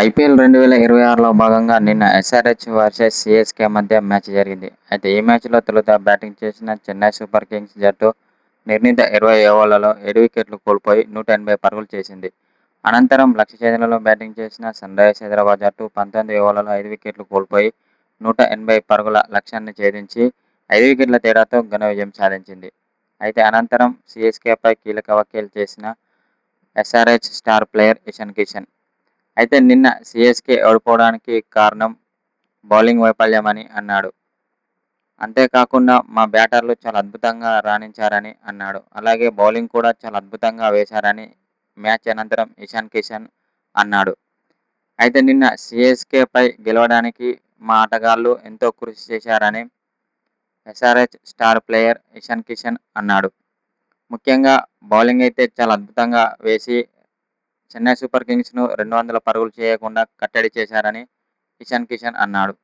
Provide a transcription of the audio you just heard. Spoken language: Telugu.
ఐపీఎల్ 2026లో భాగంగా నిన్న ఎస్ఆర్హెచ్ వర్సెస్ సీఎస్కే మధ్య మ్యాచ్ జరిగింది. అయితే ఈ మ్యాచ్లో తొలుత బ్యాటింగ్ చేసిన చెన్నై సూపర్ కింగ్స్ జట్టు నిర్ణీత 20 ఓవర్లలో 7 వికెట్లు కోల్పోయి 180 పరుగులు చేసింది. అనంతరం లక్ష్య ఛేదనలో బ్యాటింగ్ చేసిన సన్రైజర్స్ హైదరాబాద్ జట్టు 19 ఓవర్లలో 5 వికెట్లు కోల్పోయి 180 పరుగుల లక్ష్యాన్ని ఛేదించి 5 వికెట్ల తేడాతో ఘన విజయం సాధించింది. అయితే అనంతరం సీఎస్కేపై కీలక వ్యాఖ్యలు చేసిన SRH star player Ishan Kishan అయితే నిన్న సీఎస్కే ఓడిపోవడానికి కారణం బౌలింగ్ వైఫల్యమని అన్నాడు. అంతేకాకుండా మా బ్యాటర్లు చాలా అద్భుతంగా రాణించారని అన్నాడు. అలాగే బౌలింగ్ కూడా చాలా అద్భుతంగా వేశారని మ్యాచ్ అనంతరం ఇషాన్ కిషన్ అన్నాడు. అయితే నిన్న సీఎస్కేపై గెలవడానికి మా ఆటగాళ్లు ఎంతో కృషి చేశారని SRH star player Ishan Kishan అన్నాడు. ముఖ్యంగా బౌలింగ్ అయితే చాలా అద్భుతంగా వేసి చెన్నై సూపర్ కింగ్స్ను 200 పరుగులు చేయకుండా కట్టడి చేశారని ఇషాన్ కిషన్ అన్నాడు.